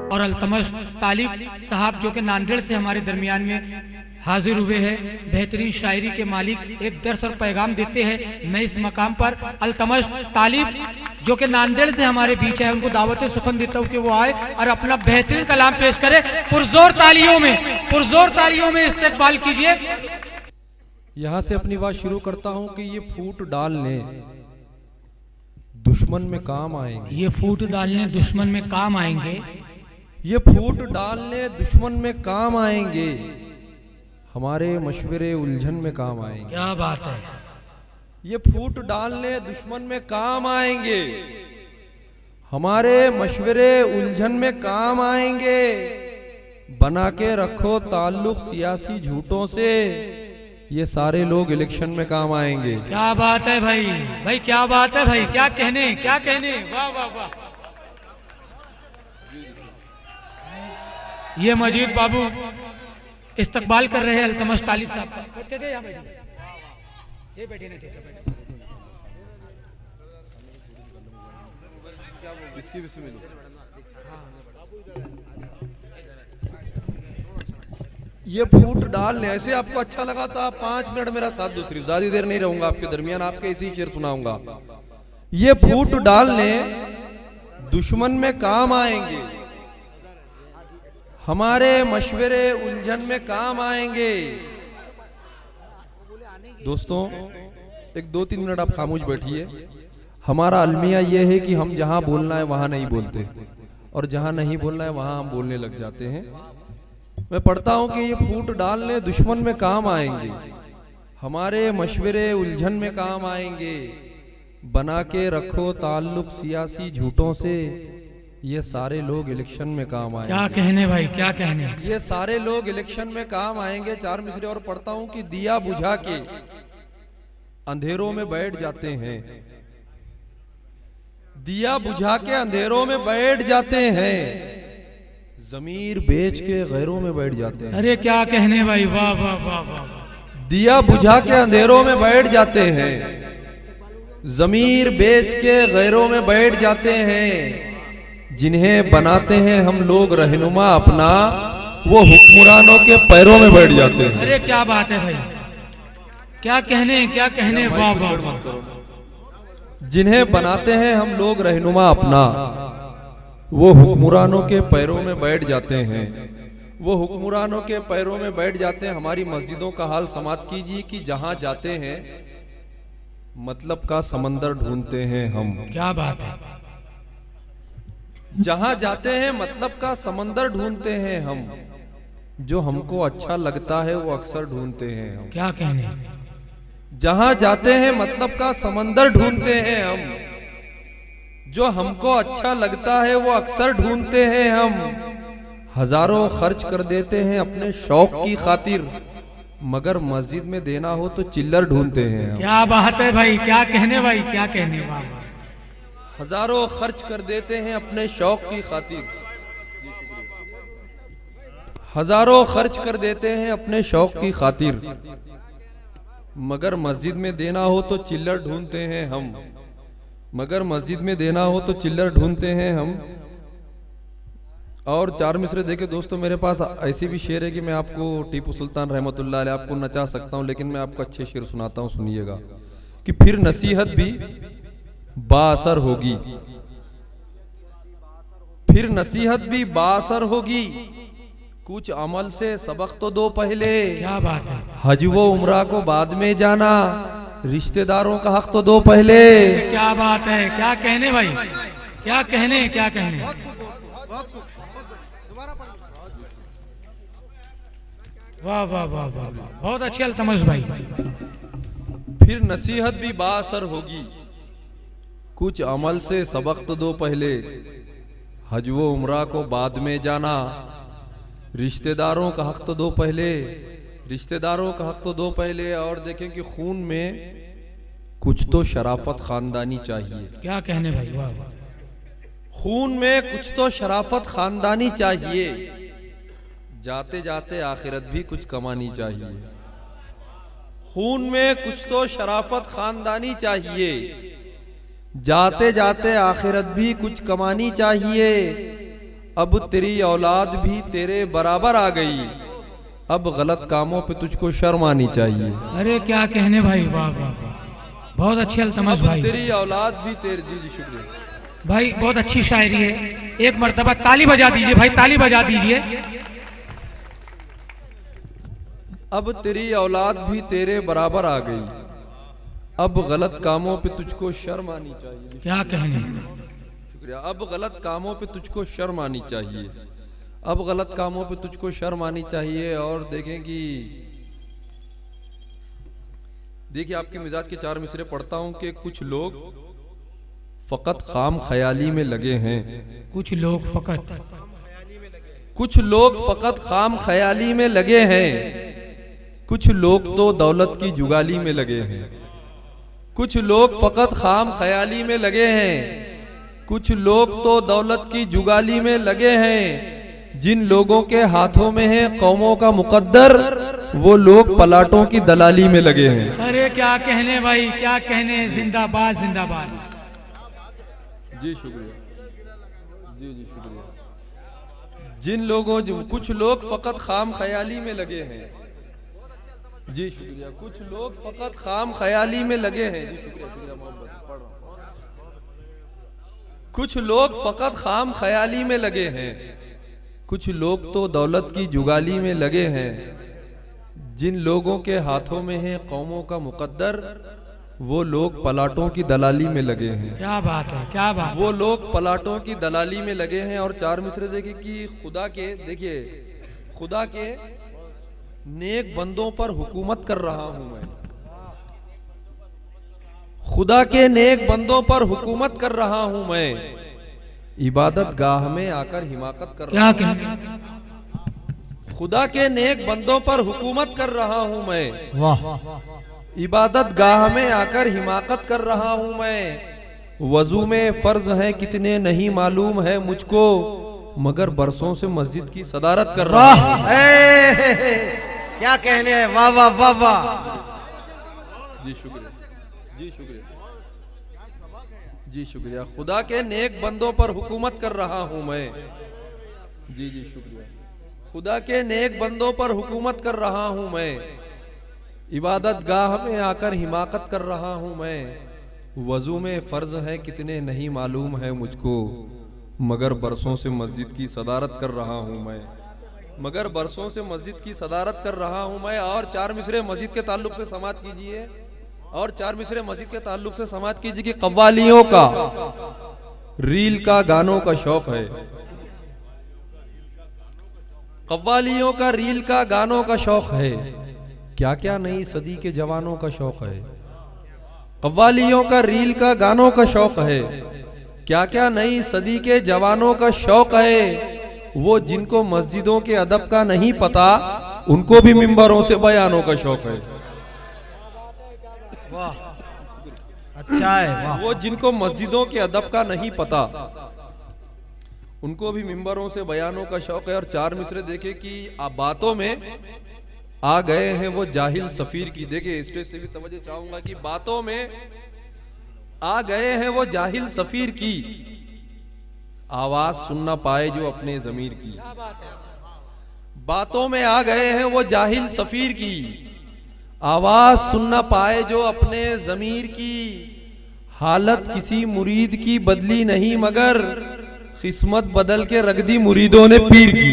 और अल्तमश तालिब साहब जो कि नांदेड़ से हमारे दरमियान में हाजिर हुए हैं, बेहतरीन शायरी के मालिक, एक दर्स और पैगाम देते हैं। मैं इस मकाम पर अल्तमश तालिब जो कि नांदेड़ से हमारे बीच है, उनको दावत सुखन देता हूँ कि वो आए और अपना बेहतरीन कलाम पेश करे। पुरजोर तालियों में इस्तेकबाल कीजिए। यहाँ से अपनी बात शुरू करता हूँ कि ये फूट डालने दुश्मन में काम आएंगे। ये फूट डालने दुश्मन में काम आएंगे। ये फूट डालने दुश्मन में काम आएंगे, हमारे मशवरे उलझन में काम आएंगे। क्या बात है। ये फूट डालने दुश्मन में काम आएंगे, हमारे मशवरे उलझन में काम आएंगे। बना के रखो ताल्लुक सियासी झूठों से, ये सारे लोग इलेक्शन में काम आएंगे। क्या बात है भाई, भाई क्या बात है भाई, क्या कहने वाह वाह वाह। ये मजीद बाबू इस्तकबाल कर रहे हैं अल्तमश तालिब साहब का। ये बैठे नहीं थे। इसकी भी सुन लो। ये फूट डालने, ऐसे आपको अच्छा लगा तो आप 5 मिनट मेरा साथ दो, सिर्फ ज्यादा देर नहीं रहूंगा आपके दरमियान, आपके इसी शेर सुनाऊंगा। ये फूट डालने दुश्मन में काम आएंगे, हमारे मशवरे उलझन में काम आएंगे। दोस्तों एक 2-3 मिनट आप खामोश बैठिए। हमारा अलमिया यह है कि हम जहां बोलना है वहां नहीं बोलते, और जहां नहीं बोलना है वहां हम बोलने लग जाते हैं। मैं पढ़ता हूं कि ये फूट डालने दुश्मन में काम आएंगे, हमारे मशवरे उलझन में काम आएंगे। बना के रखो ताल्लुक सियासी झूठों से, ये सारे लोग इलेक्शन में काम आएंगे। क्या कहने भाई, क्या कहने। ये सारे लोग इलेक्शन में काम आएंगे। 4 मिसरे और पढ़ता हूं कि दिया बुझा के अंधेरों में बैठ जाते हैं, दिया बुझा के अंधेरों में बैठ जाते हैं, जमीर बेच के गैरों में बैठ जाते हैं। अरे क्या कहने भाई, वाह वाह वाह वाह। दिया बुझा के अंधेरों में बैठ जाते हैं, जमीर बेच के गैरों में बैठ जाते हैं। जिन्हें बनाते हैं हम लोग रहनुमा अपना, वो हुक्मरानों के पैरों में बैठ जाते हैं। अरे क्या बात है भाई, क्या कहने वाह वाह वाह। जिन्हें बनाते हैं हम लोग रहनुमा अपना, वो हुक्मरानों के पैरों में बैठ जाते हैं, वो हुक्मरानों के पैरों में बैठ जाते हैं। हमारी मस्जिदों का हाल समाप्त कीजिए कि जहां जाते हैं मतलब का समंदर ढूंढते हैं हम। क्या बात है। जहां जाते हैं मतलब का समंदर ढूंढते हैं हम, जो हमको अच्छा लगता है वो अक्सर ढूंढते हैं हम। क्या कहने। जहां जाते हैं मतलब का समंदर ढूंढते हैं हम, जो हमको अच्छा लगता है वो अक्सर ढूंढते हैं हम। हजारों खर्च कर देते हैं अपने शौक की खातिर, मगर मस्जिद में देना हो तो चिल्लर ढूंढते हैं हम। क्या बात है भाई, क्या कहने भाई, क्या कहने वाह। हजारों खर्च कर देते हैं अपने शौक की खातिर, हजारों खर्च कर देते हैं अपने शौक की खातिर, मगर मस्जिद में देना हो तो चिल्लर ढूंढते हैं हम, मगर मस्जिद में देना हो तो चिल्लर ढूंढते हैं हम। और 4 मिसरे देखे दोस्तों, मेरे पास ऐसी भी शेर है कि मैं आपको टीपू सुल्तान रहमतुल्लाह अलैह आपको नचा सकता हूं, लेकिन मैं आपको अच्छे शेर सुनाता हूं, सुनिएगा। कि फिर नसीहत भी बाअसर होगी, फिर नसीहत भी बाअसर होगी, कुछ अमल से सबक तो दो पहले। क्या बात है। हज व उम्रा को बाद में जाना, रिश्तेदारों का हक तो दो पहले। क्या बात है, क्या कहने भाई, क्या कहने। वाह वाह वाह वाह, बहुत अच्छी अल्तमश भाई। फिर नसीहत भी बाअसर होगी, कुछ अमल से सबक तो दो पहले, हज व उम्रा को बाद में जाना, रिश्तेदारों का हक तो दो पहले, रिश्तेदारों का हक तो दो पहले। और देखें कि खून में कुछ तो शराफत खानदानी चाहिए। क्या कहने भाई, वाह वाह। खून में कुछ तो शराफत खानदानी चाहिए, जाते जाते आखिरत भी कुछ कमानी चाहिए। खून में कुछ तो शराफत खानदानी चाहिए, जाते जाते आखिरत भी कुछ कमानी चाहिए। अब तेरी औलाद भी तेरे बराबर आ गई, अब गलत कामों पे तुझको शर्म आनी चाहिए। अरे क्या कहने भाई, वाह वाह वाह, बहुत अच्छी अल्तमश अब भाई। तेरी औलाद भी तेरे, जी जी शुक्रिया भाई बहुत अच्छी शायरी है, एक मर्तबा ताली बजा दीजिए भाई, ताली बजा दीजिए। अब तेरी औलाद भी तेरे बराबर आ गई, अब गलत कामों पे तुझको शर्म आनी चाहिए। क्या कहने, शुक्रिया। अब गलत कामों पे तुझको शर्म आनी चाहिए, अब गलत कामों पे तुझको शर्म आनी चाहिए। और देखें कि देखिए आपके मिजाज के चार मिसरे पढ़ता हूं कि कुछ लोग फकत खाम ख्याली में लगे हैं, कुछ लोग फकत, कुछ लोग फकत खाम ख्याली में लगे हैं, कुछ लोग तो दौलत की जुगाली में लगे हैं, कुछ लोग फकत खाम ख्याली में लगे हैं, कुछ लोग तो दौलत की जुगाली में लगे हैं। जिन लोगों के हाथों में है कौमों का मुकद्दर, वो लोग पलाटों की दलाली में लगे हैं। अरे क्या कहने भाई, क्या कहने, जिंदाबाद जिंदाबाद। जी शुक्रिया, जी जी शुक्रिया। जिन लोगों, कुछ लोग फकत खाम ख्याली में लगे हैं, जी शुक्रिया, कुछ लोग फकत खाम ख्याली में लगे हैं, जी शुक्रिया शुक्रिया मोहब्बत, पढ़ रहा हूं। कुछ लोग फकत खाम ख्याली में लगे हैं, कुछ लोग तो दौलत की जुगाली में लगे हैं। जिन लोगों के हाथों में है कौमों का मुकद्दर, वो लोग पलाटों की दलाली में लगे हैं। क्या बात है, क्या बात, वो लोग पलाटों की दलाली में लगे हैं। और चार मिसरे देखिए कि खुदा के, देखिए खुदा के नेक बंदों पर हुकूमत कर रहा हूं मैं, खुदा के नेक बंदों पर हुकूमत कर रहा हूं मैं, इबादत गाह में आकर हिमाकत कर रहा क्या हूं। कहने, खुदा के नेक बंदों पर हुकूमत कर रहा हूं मैं, वाह, इबादत गाह में आकर हिमाकत कर रहा हूं मैं। वजू में फर्ज है कितने नहीं मालूम है मुझको, मगर बरसों से मस्जिद की सदारत कर रहा हूं। क्या कहने हैं, वाह वाह वाह वाह। जी शुक्रिया, जी शुक्रिया, जी शुक्रिया। खुदा के नेक बंदों पर हुकूमत कर रहा हूं मैं, जी जी शुक्रिया। खुदा के नेक बंदों पर हुकूमत कर रहा हूं मैं, इबादत गाह में आकर हिमाकत कर रहा हूं मैं। वजू में फर्ज है कितने नहीं मालूम है मुझको, मगर बरसों से मस्जिद की सदारत कर रहा हूं मैं, मगर बरसों से मस्जिद की सदारत कर रहा हूं मैं। और चार मिसरे मस्जिद के ताल्लुक से समात कीजिए, और चार मिसरे मस्जिद के ताल्लुक से समात कीजिए कि कव्वालियों का, रील का, गानों का शौक है, कव्वालियों का, रील का, गानों का शौक है। क्या क्या नई सदी के जवानों का शौक है, कव्वालियों का, रील का, गानों का शौक है। क्या क्या नई सदी के जवानों का शौक है। वो जिनको मस्जिदों के अदब का नहीं पता, उनको भी मिंबरों से बयानों का शौक है। वाह, अच्छा है, वाह। वो जिनको मस्जिदों के अदब का नहीं पता, उनको भी मिंबरों से बयानों का शौक है। और चार मिसरे देखे कि बातों में आ गए हैं वो जाहिल सफीर की। देखिए स्टेज से भी तवज्जो चाहूंगा कि बातों में आ गए हैं वो जाहिल सफीर की, आवाज सुन ना पाए जो अपने जमीर की। बातों में आ गए हैं वो जाहिल सफीर की, आवाज सुन ना पाए जो अपने जमीर की। हालत किसी मुरीद की बदली नहीं, मगर किस्मत बदल के रख दी मुरीदों ने पीर की।